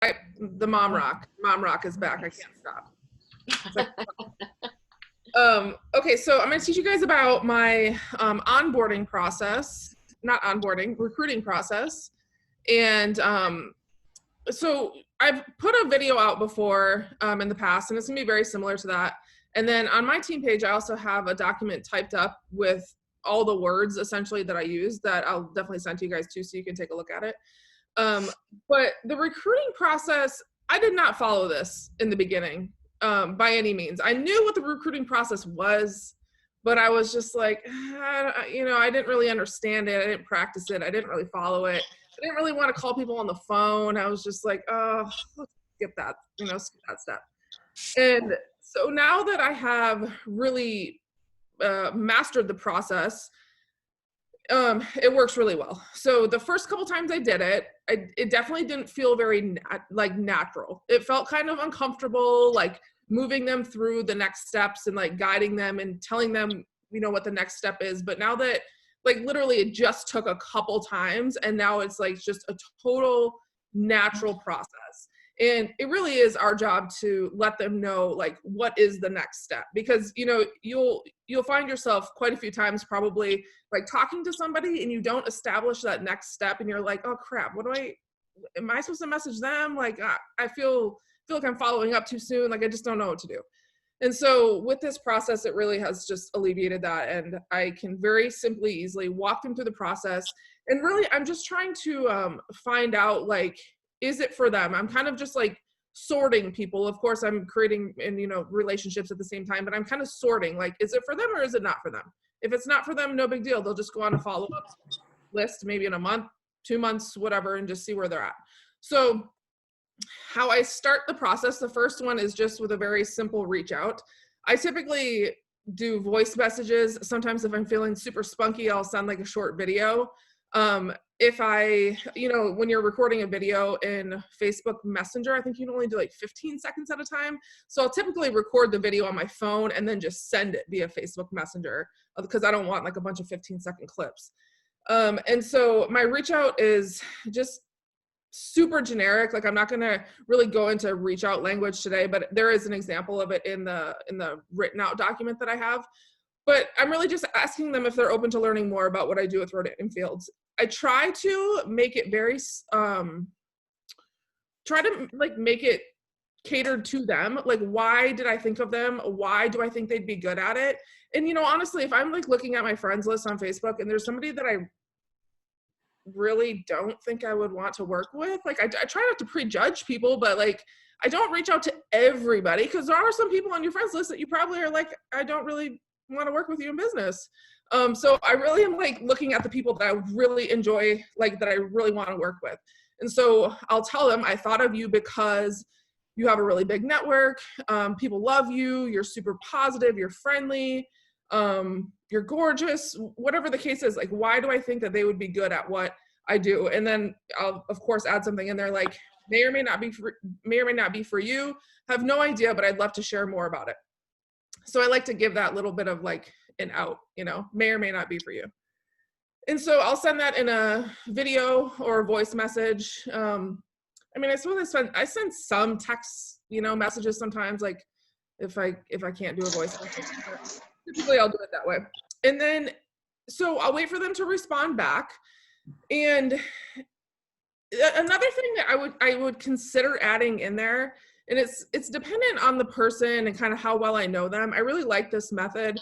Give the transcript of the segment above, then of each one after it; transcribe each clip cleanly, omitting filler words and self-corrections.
The mom rock is back. I can't stop. Okay, so I'm going to teach you guys about my onboarding process, not onboarding, recruiting process. And so I've put a video out before in the past, and it's going to be very similar to that. And then on my team page, I also have a document typed up with all the words essentially that I use that I'll definitely send to you guys too, so you can take a look at it. But the recruiting process, I did not follow this in the beginning by any means. I knew what the recruiting process was, but I was just like, I didn't really understand it. I didn't practice it. I didn't really follow it. I didn't really want to call people on the phone. I was just like, oh, let's skip that, skip that step. And so now that I have really mastered the process, it works really well. So the first couple times I did it, it definitely didn't feel very natural. It felt kind of uncomfortable, like moving them through the next steps and like guiding them and telling them, what the next step is. But now that like literally it just took a couple times and now it's like just a total natural process. And it really is our job to let them know like what is the next step, because you'll find yourself quite a few times probably like talking to somebody and you don't establish that next step and you're like, oh crap, am I supposed to message them? Like I feel like I'm following up too soon. Like I just don't know what to do. And so with this process, it really has just alleviated that. And I can very simply, easily walk them through the process. And really, I'm just trying to find out, like, is it for them? I'm kind of just like sorting people. Of course, I'm creating relationships at the same time, but I'm kind of sorting, like, is it for them or is it not for them? If it's not for them, no big deal. They'll just go on a follow-up list, maybe in a month, 2 months, whatever, and just see where they're at. So how I start the process, the first one is just with a very simple reach out. I typically do voice messages. Sometimes if I'm feeling super spunky, I'll send like a short video. If when you're recording a video in Facebook Messenger, I think you can only do like 15 seconds at a time. So I'll typically record the video on my phone and then just send it via Facebook Messenger because I don't want like a bunch of 15-second clips. And so my reach out is just super generic. Like I'm not going to really go into reach out language today, but there is an example of it in the written out document that I have. But I'm really just asking them if they're open to learning more about what I do with rotating fields. I try to make it very, make it catered to them. Like, why did I think of them? Why do I think they'd be good at it? And, honestly, if I'm like looking at my friends list on Facebook and there's somebody that I really don't think I would want to work with, like I try not to prejudge people, but like I don't reach out to everybody, because there are some people on your friends list that you probably are like, I don't really want to work with you in business. So I really am like looking at the people that I really enjoy, like that I really want to work with. And so I'll tell them, I thought of you because you have a really big network. People love you. You're super positive. You're friendly. You're gorgeous, whatever the case is. Like, why do I think that they would be good at what I do? And then I'll of course add something in there like may or may not be for you. Have no idea, but I'd love to share more about it. So I like to give that little bit of like an out, may or may not be for you. And so I'll send that in a video or a voice message. I suppose I send some text, messages sometimes, like if I can't do a voice message. Typically I'll do it that way. And then, so I'll wait for them to respond back. And another thing that I would consider adding in there, and it's dependent on the person and kind of how well I know them. I really like this method.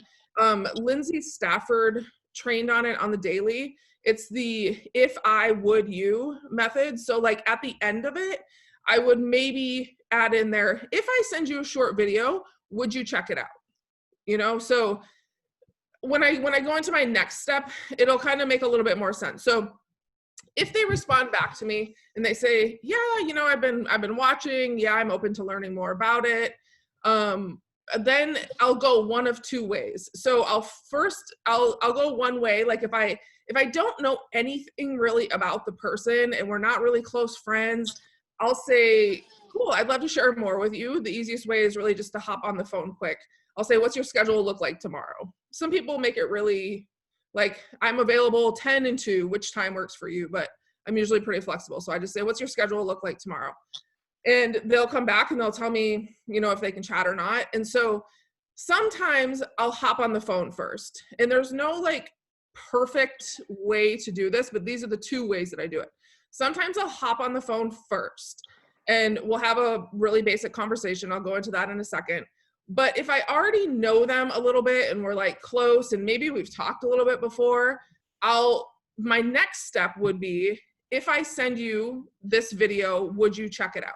Lindsay Stafford trained on it on the daily. It's the if I would you method. So like at the end of it, I would maybe add in there, if I send you a short video, would you check it out? So when I go into my next step, it'll kind of make a little bit more sense. So if they respond back to me and they say, yeah, I've been watching, yeah, I'm open to learning more about it, then I'll go one of two ways. So I'll go one way. Like if I don't know anything really about the person and we're not really close friends, I'll say, cool, I'd love to share more with you. The easiest way is really just to hop on the phone quick. I'll say, what's your schedule look like tomorrow? Some people make it really like, I'm available 10 and 2, which time works for you? But I'm usually pretty flexible. So I just say, what's your schedule look like tomorrow? and they'll come back and they'll tell me, you know, if they can chat or not. And so sometimes I'll hop on the phone first, and there's no like perfect way to do this, but these are the two ways that I do it. Sometimes I'll hop on the phone first and we'll have a really basic conversation. I'll go into that in a second. But if I already know them a little bit and we're like close and maybe we've talked a little bit before, my next step would be, if I send you this video, would you check it out?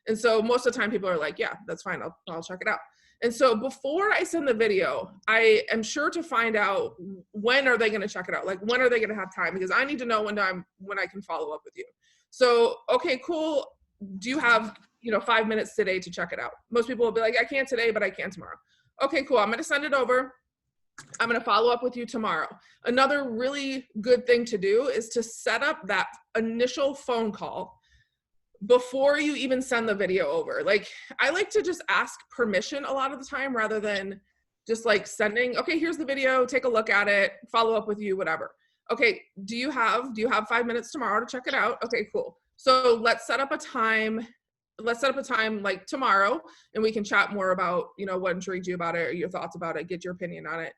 And so most of the time people are like, yeah, that's fine. I'll check it out. And so before I send the video, I am sure to find out, when are they going to check it out? Like, when are they going to have time? Because I need to know when I can follow up with you. So, okay, cool. Do you have, 5 minutes today to check it out? Most people will be like, I can't today, but I can tomorrow. Okay, cool. I'm going to send it over. I'm going to follow up with you tomorrow. Another really good thing to do is to set up that initial phone call before you even send the video over. Like, I like to just ask permission a lot of the time, rather than just like sending, okay, here's the video, take a look at it, follow up with you, whatever. Okay, do you have 5 minutes tomorrow to check it out? Okay, cool. So let's set up a time like tomorrow, and we can chat more about, what intrigued you about it, or your thoughts about it, get your opinion on it.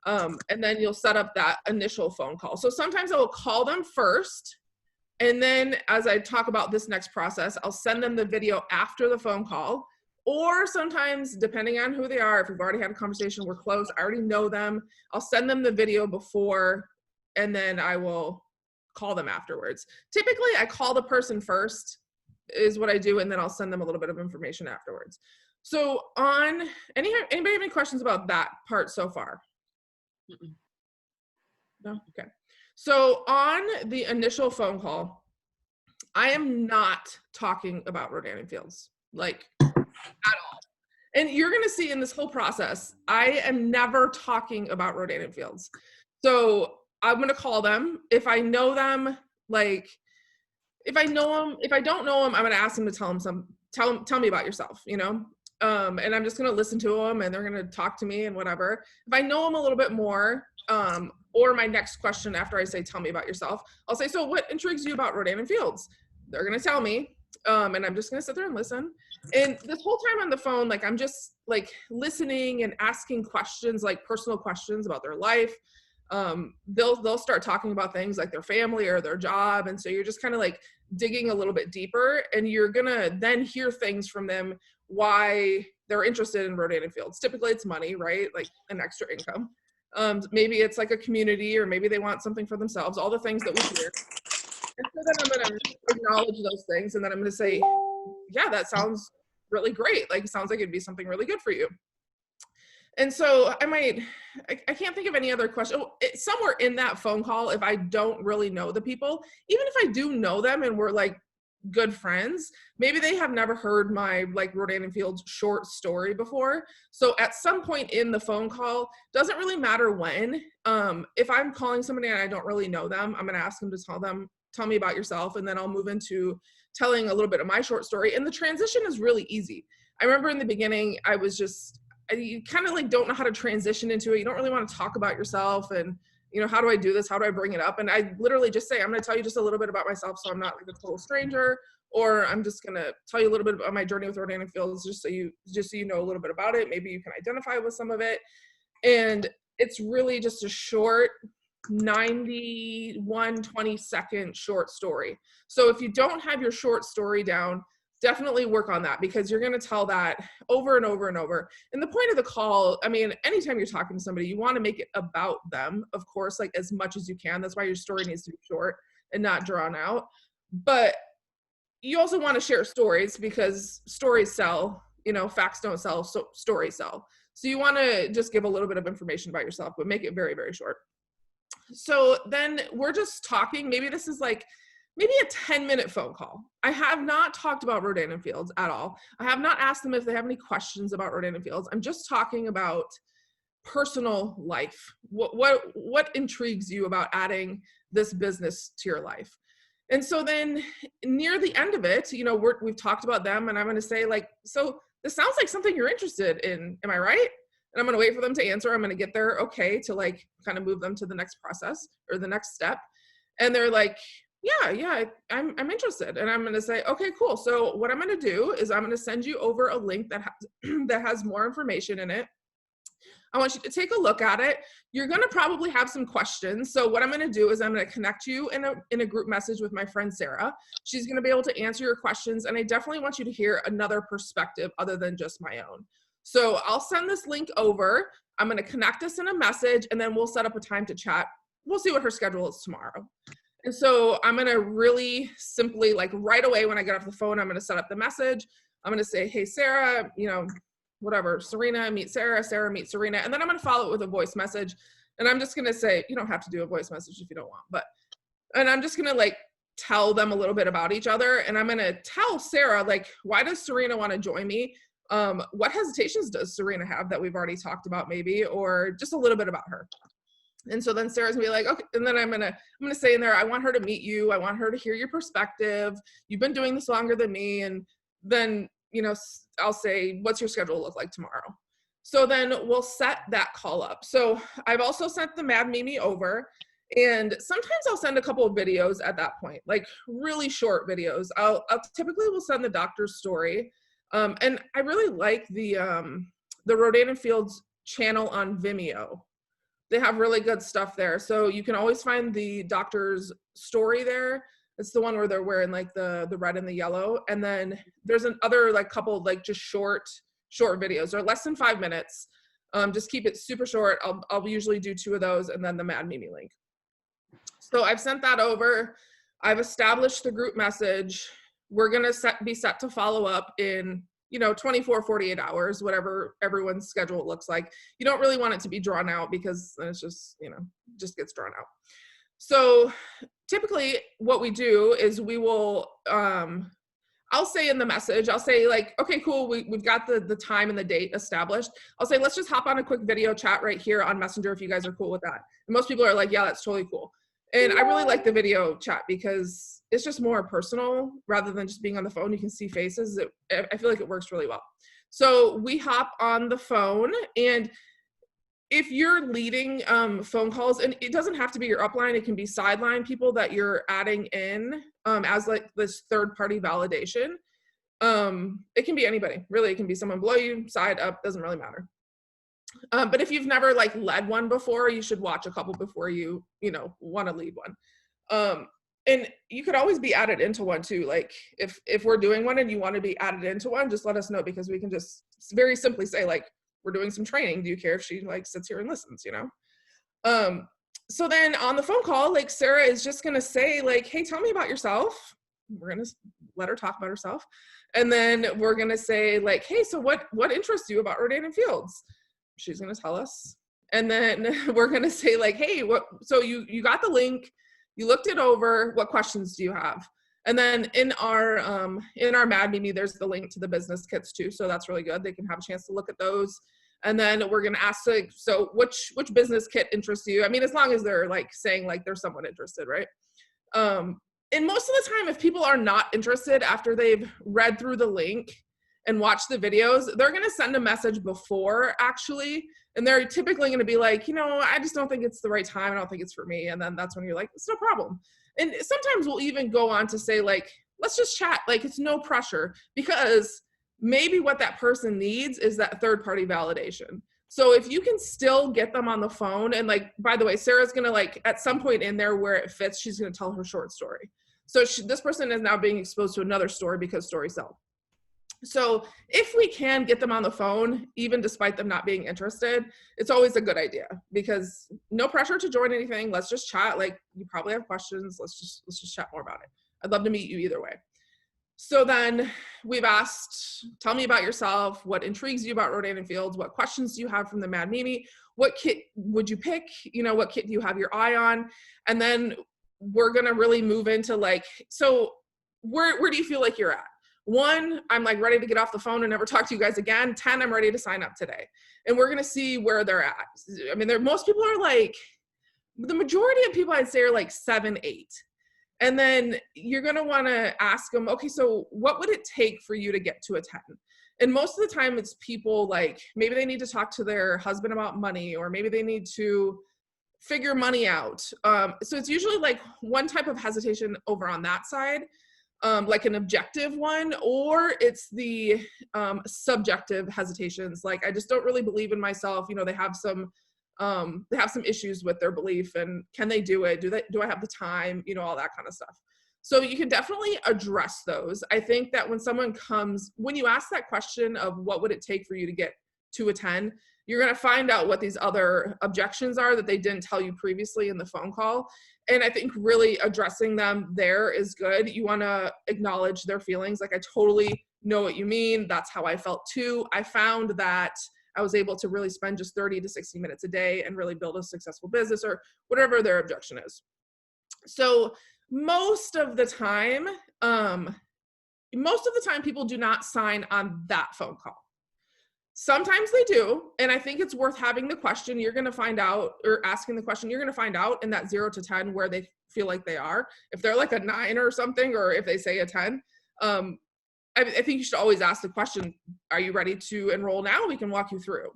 And then you'll set up that initial phone call. So sometimes I will call them first, and then as I talk about this next process, I'll send them the video after the phone call. Or sometimes, depending on who they are, if we've already had a conversation, we're close, I already know them, I'll send them the video before, and then I will call them afterwards. Typically, I call the person first, is what I do, and then I'll send them a little bit of information afterwards. So anybody have any questions about that part so far? Mm-mm. No? Okay. So on the initial phone call, I am not talking about Rodan Fields, like, at all. And you're going to see in this whole process, I am never talking about Rodan Fields. So I'm going to call them. If I know them, like, if I know them, if I don't know them, I'm going to ask them to tell me about yourself, and I'm just going to listen to them, and they're going to talk to me and whatever. If I know them a little bit more, or my next question after I say, tell me about yourself, I'll say, so what intrigues you about Rodan Fields? They're going to tell me, and I'm just going to sit there and listen. And this whole time on the phone, like, I'm just like listening and asking questions, like personal questions about their life. They'll start talking about things like their family or their job. And so you're just kind of like digging a little bit deeper, and you're going to then hear things from them, why they're interested in Rodan Fields. Typically it's money, right? Like an extra income. Maybe it's like a community, or maybe they want something for themselves, all the things that we hear. And so then I'm going to acknowledge those things, and then I'm going to say, yeah, that sounds really great. Like, it sounds like it'd be something really good for you. And so I can't think of any other question. Oh, somewhere in that phone call, if I don't really know the people, even if I do know them and we're like good friends, maybe they have never heard my like Rodan Fields short story before. So at some point in the phone call, doesn't really matter when, if I'm calling somebody and I don't really know them, I'm going to ask them to tell me about yourself. And then I'll move into telling a little bit of my short story. And the transition is really easy. I remember in the beginning, you kind of like don't know how to transition into it. You don't really want to talk about yourself and, how do I do this? How do I bring it up? And I literally just say, I'm going to tell you just a little bit about myself, so I'm not like a total stranger, or I'm just going to tell you a little bit about my journey with Rodan Fields, just so you know a little bit about it. Maybe you can identify with some of it. And it's really just a short 20-second short story. So if you don't have your short story down, definitely work on that, because you're going to tell that over and over and over. And the point of the call, I mean, anytime you're talking to somebody, you want to make it about them, of course, like as much as you can. That's why your story needs to be short and not drawn out. But you also want to share stories, because stories sell, facts don't sell, so stories sell. So you want to just give a little bit of information about yourself, but make it very, very short. So then we're just talking. Maybe this is like a 10-minute phone call. I have not talked about Rodan Fields at all. I have not asked them if they have any questions about Rodan Fields. I'm just talking about personal life. What intrigues you about adding this business to your life? And so then near the end of it, we've talked about them, and I'm going to say, like, so this sounds like something you're interested in. Am I right? And I'm going to wait for them to answer. I'm going to get their okay to like kind of move them to the next process or the next step. And they're like, I'm interested. And I'm going to say, okay, cool. So what I'm going to do is I'm going to send you over a link that has, that has more information in it. I want you to take a look at it. You're going to probably have some questions. So what I'm going to do is I'm going to connect you in a group message with my friend Sarah. She's going to be able to answer your questions. And I definitely want you to hear another perspective other than just my own. So I'll send this link over. I'm going to connect us in a message, and then we'll set up a time to chat. We'll see what her schedule is tomorrow. And so I'm going to really simply, like right away when I get off the phone, I'm going to set up the message. I'm going to say, hey, Sarah, you know, whatever, Serena, meet Sarah, Sarah, meet Serena. And then I'm going to follow it with a voice message. And I'm just going to say, you don't have to do a voice message if you don't want, but, and I'm just going to like tell them a little bit about each other. And I'm going to tell Sarah, like, why does Serena want to join me? What hesitations does Serena have that we've already talked about maybe, or just a little bit about her. And so then Sarah's gonna be like, okay, and then I'm gonna say in there, I want her to meet you. I want her to hear your perspective. You've been doing this longer than me. And then, you know, I'll say, what's your schedule look like tomorrow? So then we'll set that call up. So I've also sent the Mad Mimi over, and sometimes I'll send a couple of videos at that point, like really short videos. I'll typically will send the doctor's story. And I really like the Rodan and Fields channel on Vimeo. They have really good stuff there. So you can always find the doctor's story there. It's the one where they're wearing like the red and the yellow. And then there's another like couple like just short videos. They're less than 5 minutes. Just keep it super short. I'll usually do 2 of those, and then the Mad Mimi link. So I've sent that over. I've established the group message. We're gonna be set to follow up in, you know, 24, 48 hours, whatever everyone's schedule looks like. You don't really want it to be drawn out because then it's just, you know, just gets drawn out. So typically what we do is we will, I'll say in the message, I'll say like, okay, cool, we've got the time and the date established. I'll say, let's just hop on a quick video chat right here on Messenger if you guys are cool with that. And most people are like, yeah, that's totally cool. And I really like the video chat because it's just more personal rather than just being on the phone. You can see faces. I feel like it works really well. So we hop on the phone, and if you're leading phone calls, and it doesn't have to be your upline, it can be sideline people that you're adding in as like this third-party validation. It can be anybody, really. It can be someone below you, side, up, doesn't really matter. But if you've never like led one before, you should watch a couple before you want to lead one. And you could always be added into one too. Like if we're doing one and you want to be added into one, just let us know, because we can just very simply say like, we're doing some training. Do you care if she like sits here and listens, you know? So then on the phone call, like Sarah is just going to say like, hey, tell me about yourself. We're going to let her talk about herself. And then we're going to say like, hey, so what interests you about Rodan and Fields? She's going to tell us. And then we're going to say like, hey, so you got the link, you looked it over, what questions do you have? And then in our Mad Mimi, there's the link to the business kits too. So that's really good. They can have a chance to look at those. And then we're going to ask, like, so which business kit interests you? I mean, as long as they're like saying like they're somewhat interested, right? And most of the time, if people are not interested after they've read through the link and watched the videos, they're going to send a message before actually. And they're typically going to be like, I just don't think it's the right time. I don't think it's for me. And then that's when you're like, it's no problem. And sometimes we'll even go on to say like, let's just chat. Like it's no pressure, because maybe what that person needs is that third party validation. So if you can still get them on the phone, and like, by the way, Sarah's going to like at some point in there where it fits, she's going to tell her short story. So this person is now being exposed to another story because stories sell. So if we can get them on the phone, even despite them not being interested, it's always a good idea, because no pressure to join anything. Let's just chat. Like you probably have questions. Let's just chat more about it. I'd love to meet you either way. So then we've asked, tell me about yourself. What intrigues you about Rodan and Fields? What questions do you have from the Mad Mimi? What kit would you pick? What kit do you have your eye on? And then we're going to really move into like, so where do you feel like you're at? 1, I'm like ready to get off the phone and never talk to you guys again. 10, I'm ready to sign up today. And we're going to see where they're at. I mean, most people are like, the majority of people I'd say are like 7, 8. And then you're going to want to ask them, okay, so what would it take for you to get to a 10? And most of the time it's people like, maybe they need to talk to their husband about money, or maybe they need to figure money out. So it's usually like one type of hesitation over on that side, like an objective one, or it's the subjective hesitations. Like, I just don't really believe in myself. You know, they have some issues with their belief, and can they do it? Do I have the time? You know, all that kind of stuff. So you can definitely address those. I think that when you ask that question of what would it take for you to get to a 10, you're going to find out what these other objections are that they didn't tell you previously in the phone call. And I think really addressing them there is good. You want to acknowledge their feelings. Like, I totally know what you mean. That's how I felt too. I found that I was able to really spend just 30 to 60 minutes a day and really build a successful business, or whatever their objection is. So most of the time people do not sign on that phone call. Sometimes they do. And I think it's worth having the question. You're going to find out, or asking the question, you're going to find out in that 0 to 10 where they feel like they are. If they're like a 9 or something, or if they say a 10, I think you should always ask the question, are you ready to enroll now? We can walk you through.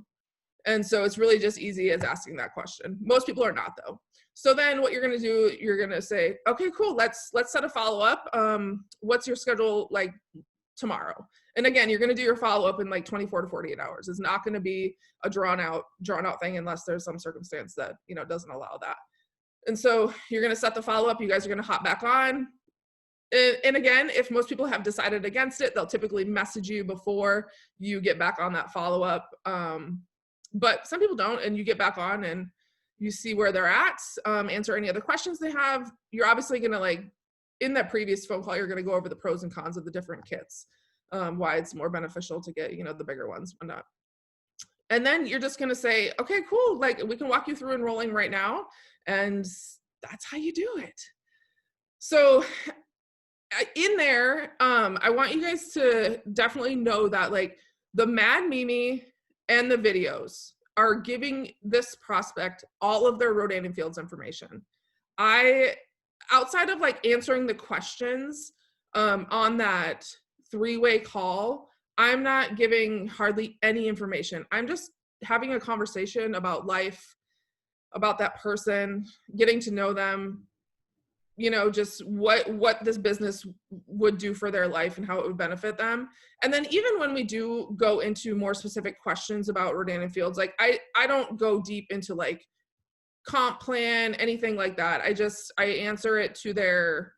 And so it's really just easy as asking that question. Most people are not, though. So then what you're going to do, you're going to say, okay, cool. Let's set a follow-up. What's your schedule like tomorrow? And again, you're going to do your follow-up in like 24 to 48 hours. It's not going to be a drawn out thing unless there's some circumstance that, you know, doesn't allow that. And so you're going to set the follow-up. You guys are going to hop back on. And again, if most people have decided against it, they'll typically message you before you get back on that follow-up. But some people don't, and you get back on and you see where they're at, answer any other questions they have. You're obviously going to, like, in that previous phone call, you're going to go over the pros and cons of the different kits, why it's more beneficial to get, you know, the bigger ones, but not. And then you're just going to say, okay, cool. Like, we can walk you through enrolling right now. And that's how you do it. So in there, I want you guys to definitely know that, like, the Mad Mimi and the videos are giving this prospect all of their Rodan and Fields information. Outside of like answering the questions on that 3-way call, I'm not giving hardly any information. I'm just having a conversation about life, about that person, getting to know them, you know, just what this business would do for their life and how it would benefit them. And then even when we do go into more specific questions about Rodan and Fields, like I don't go deep into like comp plan, anything like that. I answer it to their,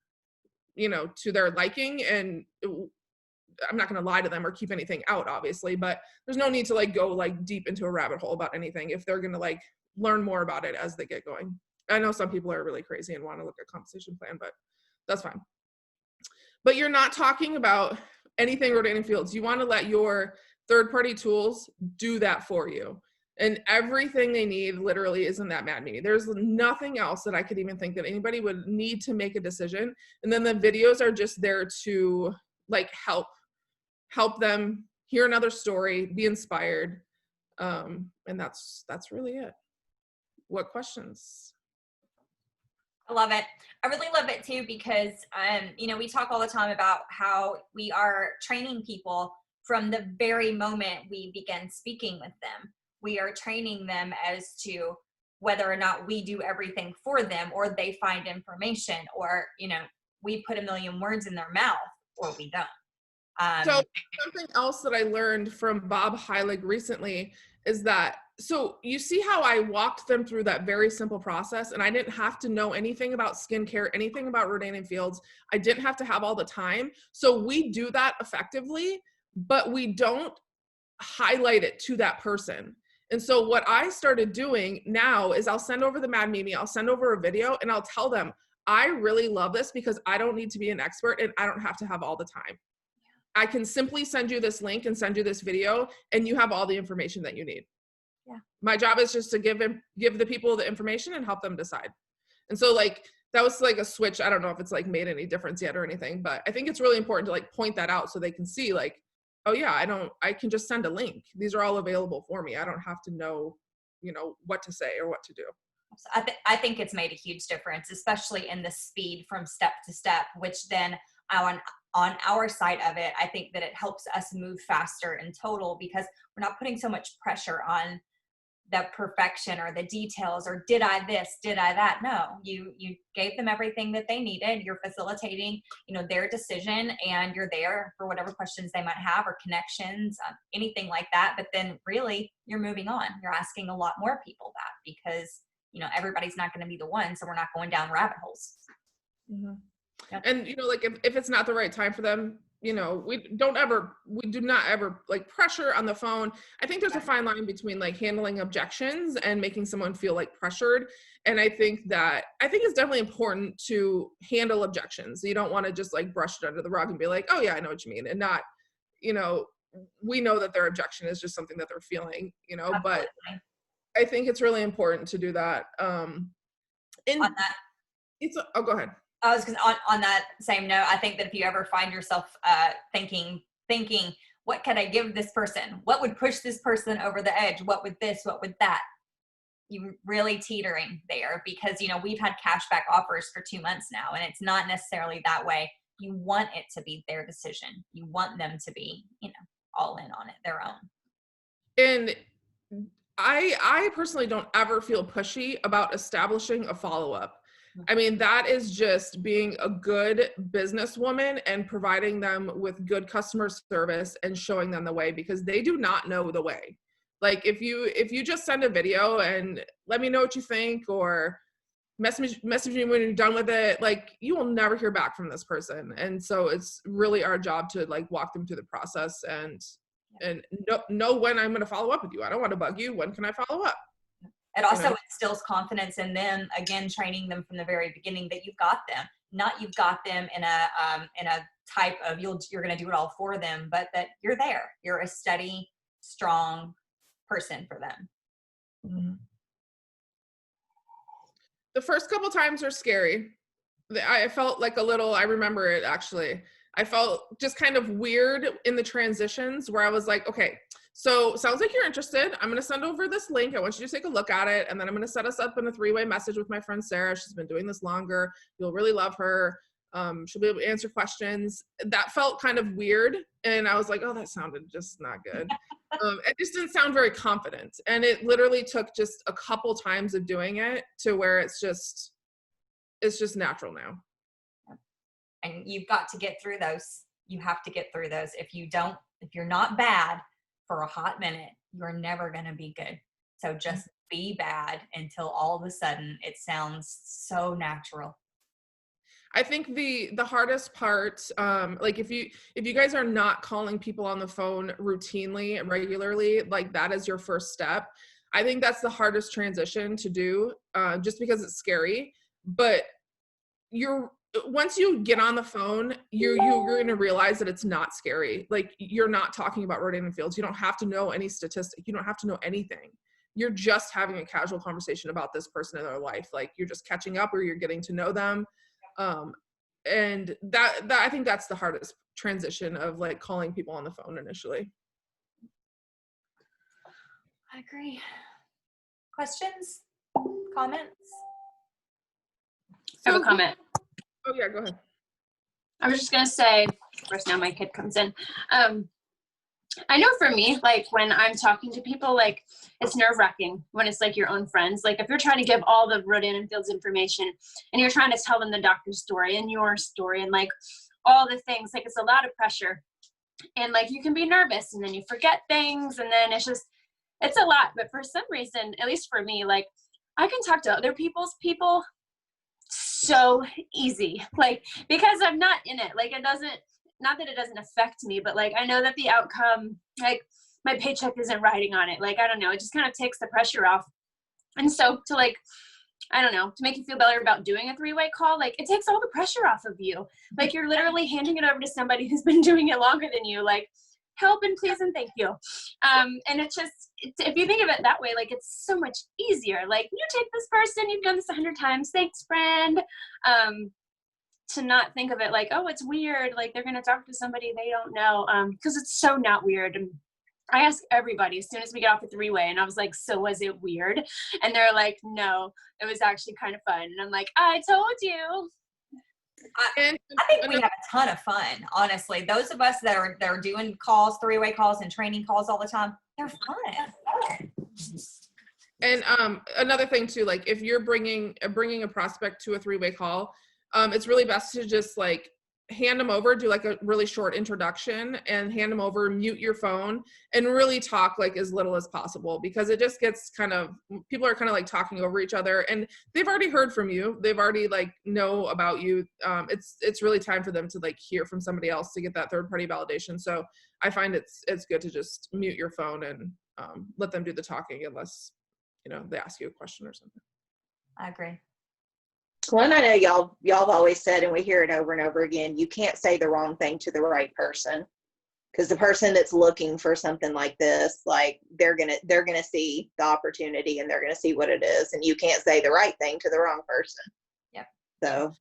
you know, to their liking, and I'm not going to lie to them or keep anything out, obviously, but there's no need to like go like deep into a rabbit hole about anything if they're going to like learn more about it as they get going. I know some people are really crazy and want to look at compensation plan, but that's fine. But you're not talking about anything Rodan and Fields. You want to let your third-party tools do that for you. And everything they need literally is in that Mad Mimi. There's nothing else that I could even think that anybody would need to make a decision. And then the videos are just there to like help them hear another story, be inspired. And that's really it. What questions? I love it. I really love it too, because, you know, we talk all the time about how we are training people from the very moment we begin speaking with them. We are training them as to whether or not we do everything for them, or they find information, or, you know, we put a million words in their mouth, or we don't. So something else that I learned from Bob Heilig recently is that, so you see how I walked them through that very simple process, and I didn't have to know anything about skincare, anything about Rodan and Fields. I didn't have to have all the time. So we do that effectively, but we don't highlight it to that person. And so what I started doing now is I'll send over the Mad Mimi, I'll send over a video, and I'll tell them, I really love this because I don't need to be an expert and I don't have to have all the time. I can simply send you this link and send you this video, and you have all the information that you need. Yeah. My job is just to give the people the information and help them decide. And so like, that was like a switch. I don't know if it's like made any difference yet or anything, but I think it's really important to like point that out so they can see like, oh yeah, I can just send a link. These are all available for me. I don't have to know, you know, what to say or what to do. I think it's made a huge difference, especially in the speed from step to step, which then on our side of it, I think that it helps us move faster in total, because we're not putting so much pressure on the perfection or the details or did I this, did I that. No, you gave them everything that they needed. You're facilitating, their decision, and you're there for whatever questions they might have or connections, anything like that. But then really you're moving on. You're asking a lot more people that, because, everybody's not going to be the one. So we're not going down rabbit holes. Mm-hmm. Yep. And, like if it's not the right time for them, we do not ever like pressure on the phone. I think there's a fine line between like handling objections and making someone feel like pressured. And I think it's definitely important to handle objections. You don't want to just like brush it under the rug and be like, oh yeah, I know what you mean. And not, we know that their objection is just something that they're feeling, Absolutely. But I think it's really important to do that. On that, go ahead. I was on that same note, I think that if you ever find yourself thinking, what could I give this person? What would push this person over the edge? What would this? What would that? You really teetering there, because we've had cashback offers for 2 months now, and it's not necessarily that way. You want it to be their decision. You want them to be, all in on it, their own. And I personally don't ever feel pushy about establishing a follow-up. I mean, that is just being a good businesswoman and providing them with good customer service and showing them the way, because they do not know the way. Like if you just send a video and let me know what you think, or message me when you're done with it, like you will never hear back from this person. And so it's really our job to like walk them through the process and know when I'm going to follow up with you. I don't want to bug you. When can I follow up? It also instills confidence in them, again, training them from the very beginning that you've got them. Not you've got them in a type of you're going to do it all for them, but that you're there. You're a steady, strong person for them. Mm-hmm. The first couple times are scary. I felt like I remember it actually. I felt just kind of weird in the transitions where I was like, okay, so sounds like you're interested. I'm going to send over this link. I want you to take a look at it. And then I'm going to set us up in a 3-way message with my friend Sarah. She's been doing this longer. You'll really love her. She'll be able to answer questions. That felt kind of weird. And I was like, oh, that sounded just not good. It just didn't sound very confident. And it literally took just a couple times of doing it to where it's just natural now. And you've got to get through those. You have to get through those. If you're not bad for a hot minute, you're never going to be good. So just be bad until all of a sudden it sounds so natural. I think the hardest part, like if you guys are not calling people on the phone routinely and regularly, like that is your first step. I think that's the hardest transition to do, just because it's scary. But once you get on the phone, you're going to realize that it's not scary. Like you're not talking about rotating fields. You don't have to know any statistic. You don't have to know anything. You're just having a casual conversation about this person in their life. Like you're just catching up, or you're getting to know them. And that I think that's the hardest transition of like calling people on the phone initially. I agree. Questions? Comments? I have a comment. Oh yeah, go ahead. I was just gonna say, of course now my kid comes in. I know for me, like when I'm talking to people, like it's nerve-wracking when it's like your own friends. Like if you're trying to give all the Rodan and Fields information and you're trying to tell them the doctor's story and your story and like all the things, like it's a lot of pressure. And like you can be nervous and then you forget things and then it's a lot. But for some reason, at least for me, like I can talk to other people's people so easy, like because I'm not in it. Like not that it doesn't affect me, but like I know that the outcome, like my paycheck isn't riding on it. Like I don't know, it just kind of takes the pressure off. And so to like, I don't know, to make you feel better about doing a 3-way call, like it takes all the pressure off of you. Like you're literally handing it over to somebody who's been doing it longer than you. Like help and please and thank you. And it's just, if you think of it that way, like it's so much easier. Like you take this person, you've done this 100 times, thanks friend. To not think of it like, oh, it's weird, like they're gonna talk to somebody they don't know, because it's so not weird. And I ask everybody as soon as we get off the 3-way, and I was like, so was it weird? And they're like, no, it was actually kind of fun. And I'm like, I told you. I think we have a ton of fun, honestly. Those of us that are doing calls, 3-way calls and training calls all the time, they're fun. And another thing too, like if you're bringing a prospect to a 3-way call, it's really best to just like hand them over, do like a really short introduction and hand them over, mute your phone and really talk like as little as possible, because it just gets people are kind of like talking over each other and they've already heard from you. They've already like know about you. It's really time for them to like hear from somebody else to get that third party validation. So I find it's good to just mute your phone and let them do the talking unless, they ask you a question or something. I agree. One, I know y'all have always said, and we hear it over and over again, you can't say the wrong thing to the right person, because the person that's looking for something like this, like they're gonna see the opportunity and they're gonna see what it is, and you can't say the right thing to the wrong person. Yep. So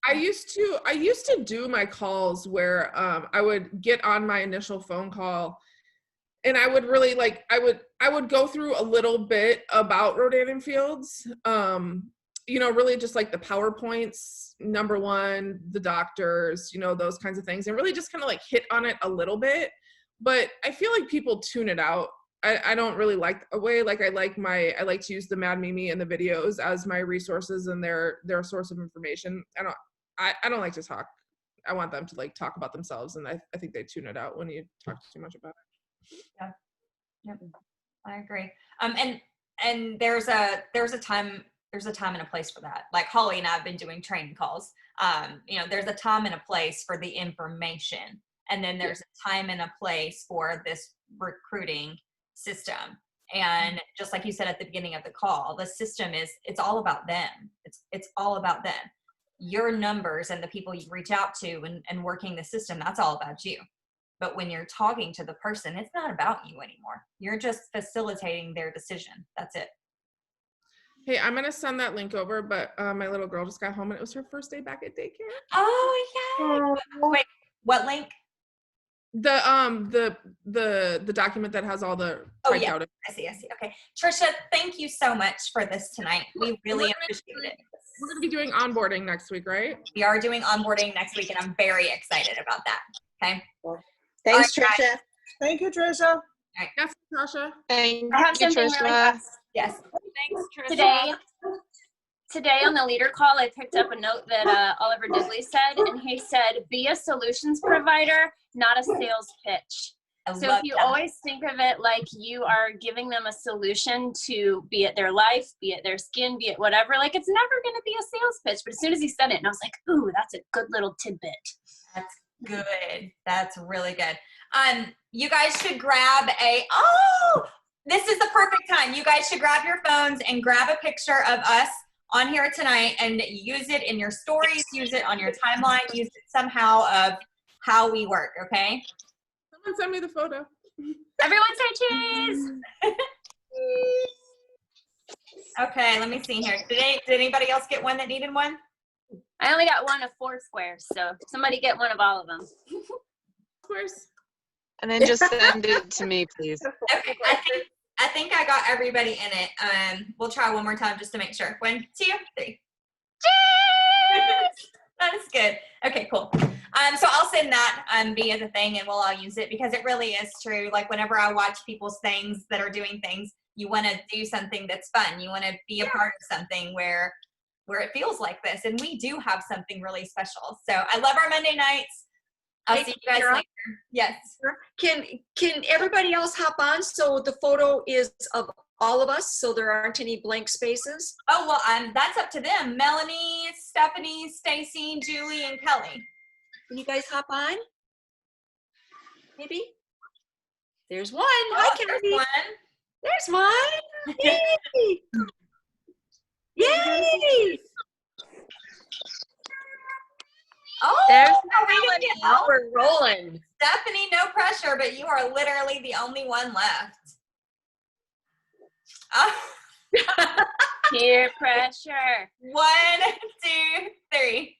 I used to do my calls where I would get on my initial phone call and I would really like I would go through a little bit about Rodan and Fields. Really just like the PowerPoints, number one, the doctors, those kinds of things, and really just kind of like hit on it a little bit. But I feel like people tune it out. I don't really like a way, like I like to use the Mad Mimi and the videos as my resources and their source of information. I don't like to talk. I want them to like talk about themselves, and I think they tune it out when you talk too much about it. Yeah. Yep. I agree. And there's a time and a place for that. Like Holly and I have been doing training calls. There's a time and a place for the information. And then there's a time and a place for this recruiting system. And just like you said at the beginning of the call, the system it's all about them. It's all about them. Your numbers and the people you reach out to and working the system, that's all about you. But when you're talking to the person, it's not about you anymore. You're just facilitating their decision. That's it. Hey, I'm gonna send that link over, but my little girl just got home and it was her first day back at daycare. Oh yeah. Wait, what link? The document that has all the typed out. I see. Okay, Trisha, thank you so much for this tonight. We really appreciate it. We're gonna be doing onboarding next week, right? We are doing onboarding next week, and I'm very excited about that. Okay. Thanks, right, Trisha. guys. Thank you, Trisha. All right. Yes, Tasha. I have something really fast. Yes. Thanks, Trisha. Today on the leader call, I picked up a note that Oliver Digley said, and he said, be a solutions provider, not a sales pitch. So if you always think of it like you are giving them a solution to, be it their life, be it their skin, be it whatever, like it's never going to be a sales pitch. But as soon as he said it, and I was like, ooh, that's a good little tidbit. That's good. That's really good. You guys should grab this is the perfect time. You guys should grab your phones and grab a picture of us on here tonight and use it in your stories, use it on your timeline, use it somehow of how we work, okay? Someone send me the photo. Everyone say cheese! Okay, let me see here. Did anybody else get one that needed one? I only got one of 4 squares, so somebody get one of all of them. Squares. And then just send it to me, please. Okay, I think I got everybody in it. We'll try one more time just to make sure. 1, 2, 3. Cheers! That is good. Okay, cool. So I'll send that via the thing, and we'll all use it because it really is true. Like whenever I watch people's things that are doing things, you want to do something that's fun. You want to be a part of something where it feels like this, and we do have something really special. So I love our Monday nights. I'll see you guys later. Yes. Can everybody else hop on so the photo is of all of us so there aren't any blank spaces? Oh, well, that's up to them. Melanie, Stephanie, Stacy, Julie, and Kelly. Can you guys hop on? Maybe? There's one. Hi, Kelly. There's one. Yay! Yay! Oh, There's We're rolling. Stephanie, no pressure, but you are literally the only one left. Peer pressure. 1, 2, 3.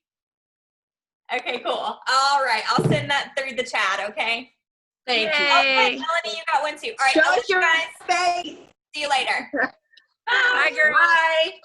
Okay, cool. All right, I'll send that through the chat, okay? Thank you. Okay, Melanie, you got one too. All right, I'll let you guys. See you later. Bye, girl. Bye.